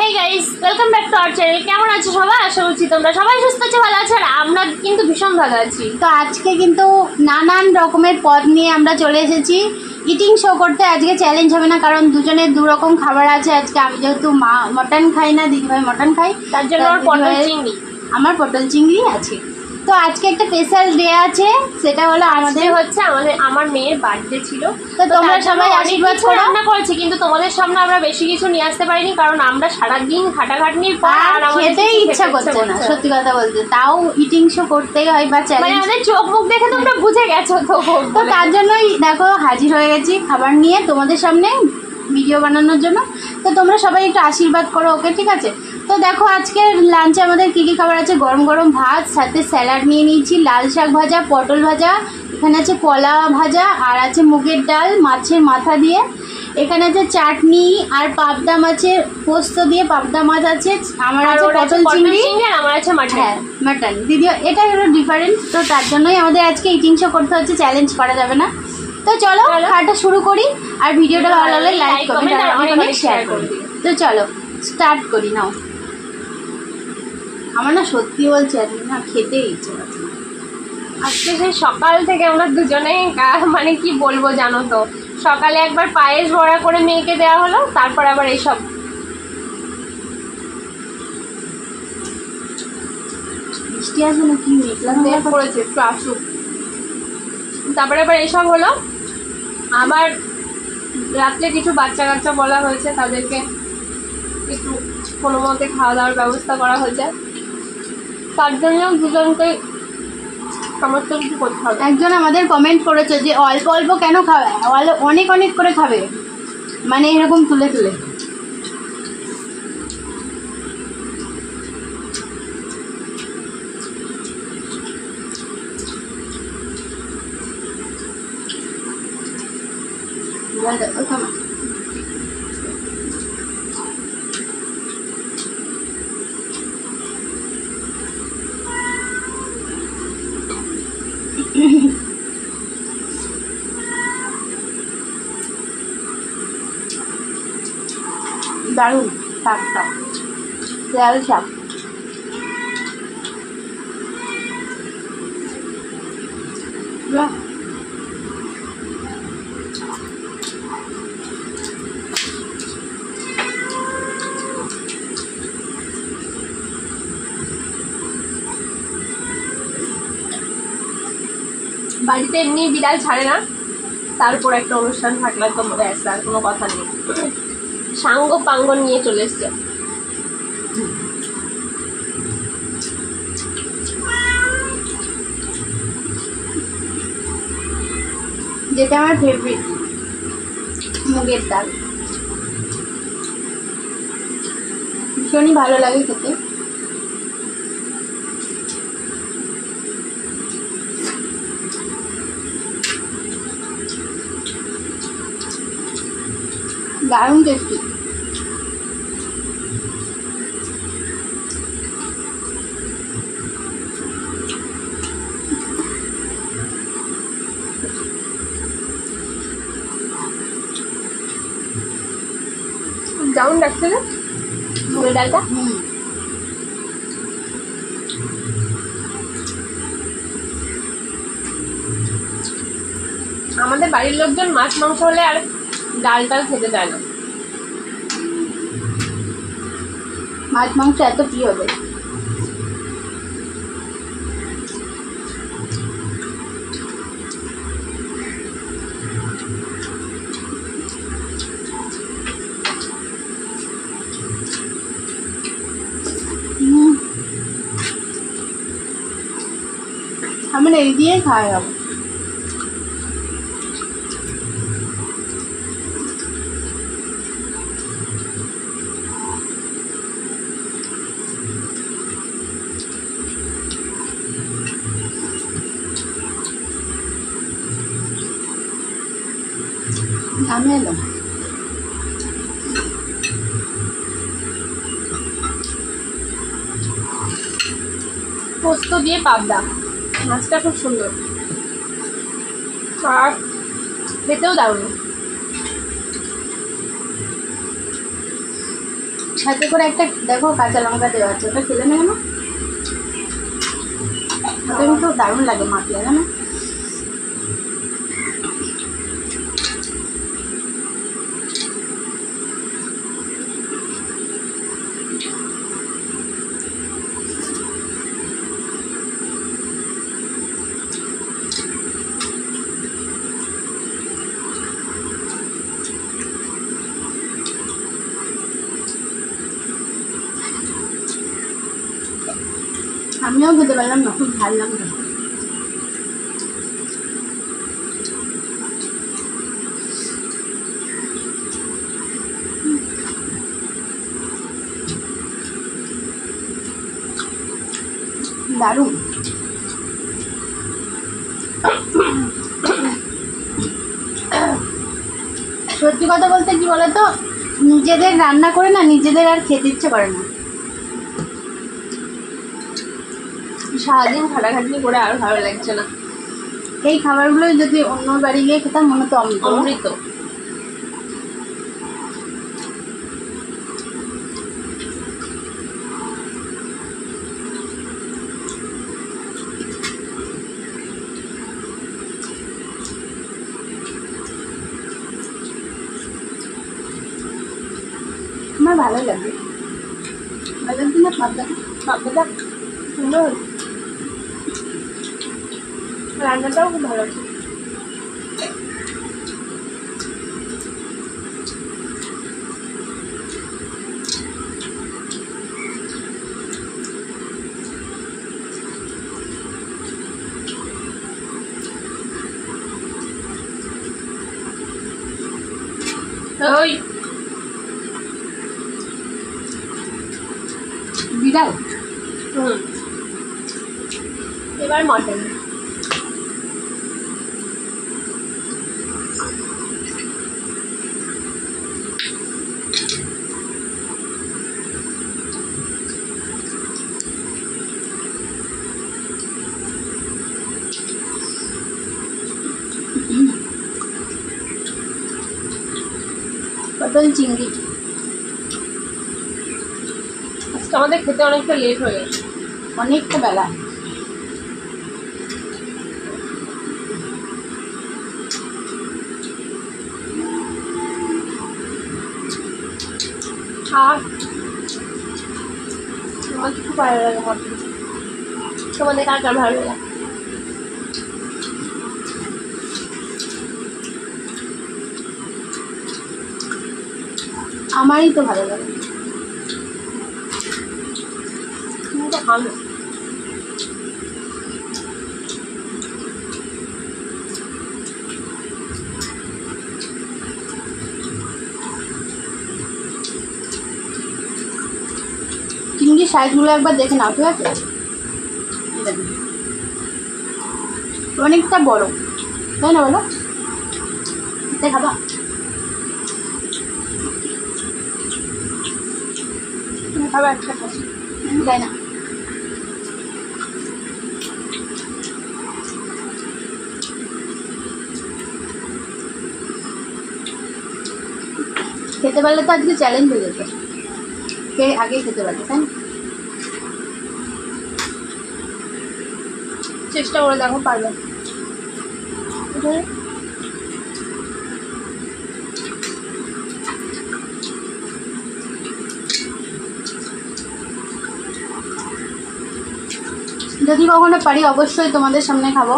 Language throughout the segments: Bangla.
Hey guys, welcome back to our channel. কেমন আছো সবাই? আশা করছি তোমরা সবাই সুস্থ আছো, ভালো আছো। আর আমরা কিন্তু ভীষণ ভালো আছি। তো আজকে কিন্তু নানান রকমের পদ নিয়ে আমরা চলে এসেছি ইটিং শো করতে। আজকে চ্যালেঞ্জ হবে না, কারণ দুজনের দু রকম খাবার আছে। আজকে আমি যেহেতু মটন খাই না, দিদিভাই মটন খাই, তার জন্য আমার পটল চিংড়ি, আমার পটল চিংড়ি আছে। তো আজকে একটা স্পেশাল ডে আছে, সেটা হলো আমাদের হচ্ছে আমার মেয়ের বার্থডে ছিল। তো তোমরা সবাই আশীর্বাদ করো। রান্না করেছি, কিন্তু তোমাদের সামনে আমরা বেশি কিছু নিয়ে আসতে পারিনি, কারণ আমরা সারাদিন খাটাখাটনির পর আর খেতেই ইচ্ছা করছে না, সত্যি কথা বলতে। তাও ইটিং শো করতেই হয় বা চ্যালেঞ্জ, আমাদের চোখ মুখ দেখে তোমরা বুঝে গেছো। তো তার জন্যই দেখো হাজির হয়ে গেছি খাবার নিয়ে তোমাদের সামনে ভিডিও বানানোর জন্য। তো তোমরা সবাই একটু আশীর্বাদ করো, ওকে? ঠিক আছে। তো দেখো আজকে লাঞ্চে আমাদের কী কী খাবার আছে। গরম গরম ভাত, সাথে স্যালাড নিয়ে নিয়েছি, লাল শাক ভাজা, পটল ভাজা, এখানে আছে কলা ভাজা, আর আছে মুগের ডাল মাছের মাথা দিয়ে, এখানে আছে চাটনি, আর পাবদা মাছের পোস্ত দিয়ে পাবদা মাছ আছে, আমার আছে পটল চিংড়ি, আর আমার আছে মাটন। হ্যাঁ মাটন। দিদি এটা হলো ডিফারেন্ট, তো তার জন্যই আমাদের আজকে ইটিং শো করতে হচ্ছে, চ্যালেঞ্জ করা যাবে না। তো চলো খাওয়াটা শুরু করি, আর ভিডিওটা ভালো লাগলে লাইক কমেন্ট আর অনেক শেয়ার করবে। তো চলো স্টার্ট করি। নাও, আমার না সত্যি বলছি আজকে না খেতে ইচ্ছে করছে। আজকে সেই সকাল থেকে আমরা দুজনেই মানে কি বলবো জানো তো, সকালে একবার পায়েস ভরা করে মেয়েকে দেওয়া হলো, তারপর আবার এইসব বৃষ্টি আসবে না কি মেঘলা করেছে, একটু আসুক, তারপরে আবার এইসব হলো। আবার রাত্রে কিছু বাচ্চা কাচ্চা বলা হয়েছে, তাদেরকে একটু কোনো মতে খাওয়া দাওয়ার ব্যবস্থা করা হয়েছে, তার জন্য দুজনকে সমস্ত কিছু করতে হবে। একজন আমাদের কমেন্ট করেছে যে অল্প অল্প কেন খাবে, অনেক অনেক করে খাবে, মানে এরকম তুলে তুলে। দারুণ শাকটা, লাল শাক। বাড়িতে এমনি বিড়াল ছাড়ে না, তারপর একটা অনুষ্ঠান থাকলে তো ব্যাস আর কোনো কথা নেই, সাঙ্গ পাঙ্গ নিয়ে চলে এসছে। যেটা আমার ফেভারিট, মুগের ডাল, ভীষণই ভালো লাগে খেতে। দারুণ টেস্টি। যেমন ডাকছে না মুগের ডালটা, আমাদের বাড়ির লোকজন মাছ মাংস হলে আর ডাল টাল খেতে চায় না। মাছ মাংস এত প্রিয় হবে। আমার এই দিয়ে খাওয়া যাবে। আমি এলাম পোস্ত দিয়ে পাবদা, মাছটা খুব সুন্দর আর খেতেও দারুণ। সাথে করে একটা দেখো কাঁচা লঙ্কা দেওয়া আছে, ওটা খেলে নেবে না? ওটা কিন্তু দারুণ লাগে মাখলে, জানো? আমিও খেতে পারলাম না, খুব ভালো লাগলো। দারুণ। সত্যি কথা বলতে কি বলতো, নিজেদের রান্না করে না নিজেদের আর খেতে ইচ্ছে করে না। সারাদিন খাটাখাটনি করে আর ভালো লাগছে না। এই খাবারগুলো যদি অন্য বাড়ি গিয়ে খেতাম মনে হতো অমৃত। আমার ভালো লাগে। ভালো লাগছে না? পাবদাটা সুন্দর, রান্নাটাও খুব ভালো আছে। ওই বিড়াল। এবার মটন। পটল চিংড়ি। আজকে আমাদের খেতে অনেকটা লেট হয়ে গেছে, অনেকটা বেলা। আর আমার খুব ভালো লাগে মটন। তোমাদের কার কার ভালো লাগে? আমারই তো ভালো লাগে। তুমি তো খাও না। চিংড়ির সাইজগুলো একবার দেখে নাও, ঠিক আছে? অনেকটা বড়, তাই না বলো? এতে খাবা? তুমি খাবে একটা খাচ্ছি, তাই না? খেতে পারলে তো আজকে চ্যালেঞ্জ হয়ে যেত, কে আগে খেতে পারবে, তাই না? চেষ্টা করে দেখো পারবে। যদি কখনো পারি অবশ্যই তোমাদের সামনে খাবো।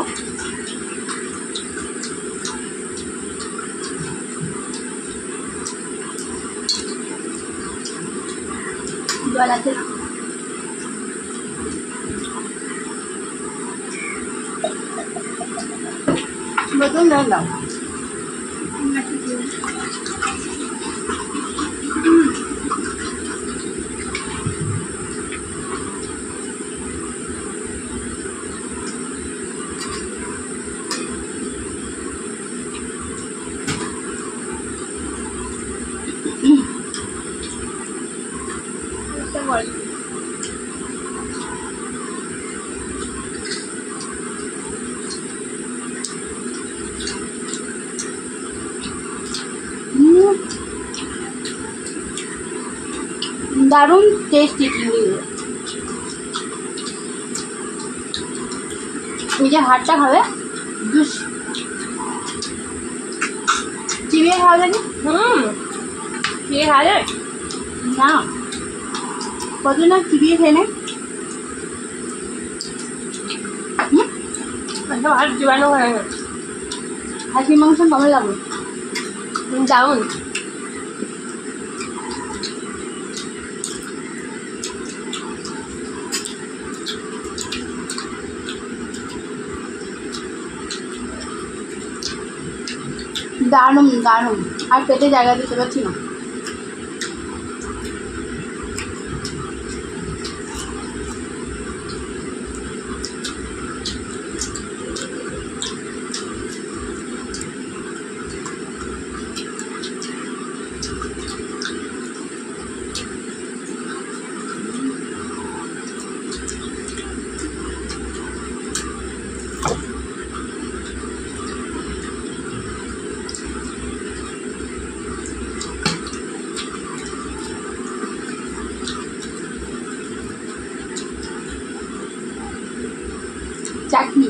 জল আছে? বোতল জল দাও। দারুণ টেস্টি চিংড়িগুলো। এই যে হাড়টা খাবে, জুস চিবিয়ে খাওয়া যাবে চিবিয়ে খাওয়া যায় না, কত না চিবিয়ে খেয়ে নেয়। আচ্ছা আর জীবাণু হয় না। খাসির মাংস কেমন লাগবে? দারুণ। দারুণ দারুণ, আর পেটে জায়গা দিতে পারছি না। চাটনি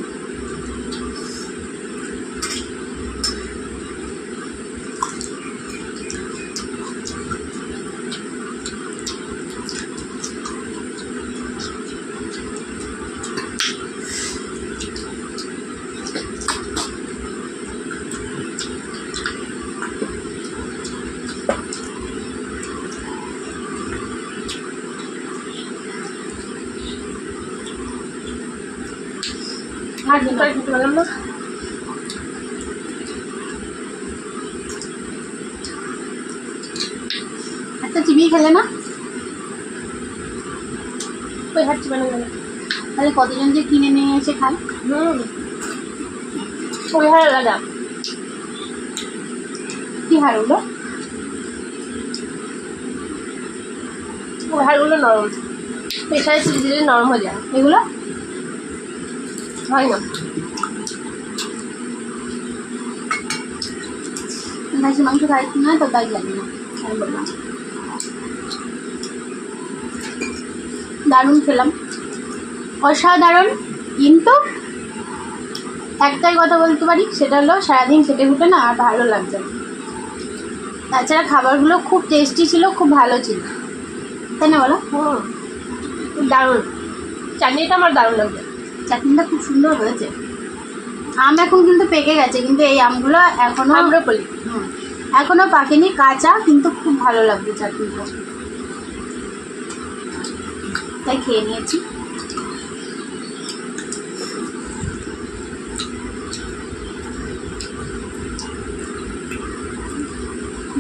আর দুটাই খেতে পারলাম না। একটা চিবিয়ে খেলে না, ওই হাত চিবানো গেল। তাহলে কতজন যে কিনে নিয়ে এসে খায়। ওই হার আলাদা। কি হার ওগুলো? ওই হারগুলো নরম, প্রেশারে চিড়ে দিলে নরম হয়ে যায়। এগুলো হয় না। খাসির মাংস খাই না তো তাই জানি না, আমি বললাম। দারুণ খেলাম, অসাধারণ। কিন্তু একটাই কথা বলতে পারি, সেটা হলো সারাদিন খেটে খুটে না আর ভালো লাগছে না। তাছাড়া খাবারগুলো খুব টেস্টি ছিল, খুব ভালো ছিল, তাই না বলো? দারুণ। চাটনিটা আমার দারুণ লাগবে। চাটনিটা খুব সুন্দর হয়েছে। আম এখন কিন্তু পেকে গেছে, কিন্তু এই আমগুলো এখনো আম্রপলি এখনো পাকেনি, কাঁচা, কিন্তু খুব ভালো লাগবে চাটনিটা, তাই খেয়ে নিয়েছি।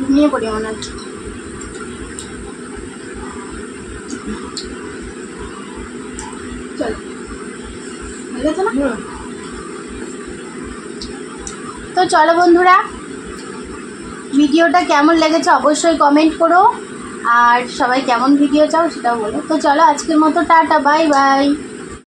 ঘুমিয়ে পড়ি মনে হচ্ছে। চলো, হয়ে গেছে না? তো চলো বন্ধুরা, ভিডিওটা কেমন লেগেছে অবশ্যই কমেন্ট করো, আর সবাই কেমন ভিডিও চাও সেটাও বলো। তো চলো আজকের মতো টাটা, বাই বাই।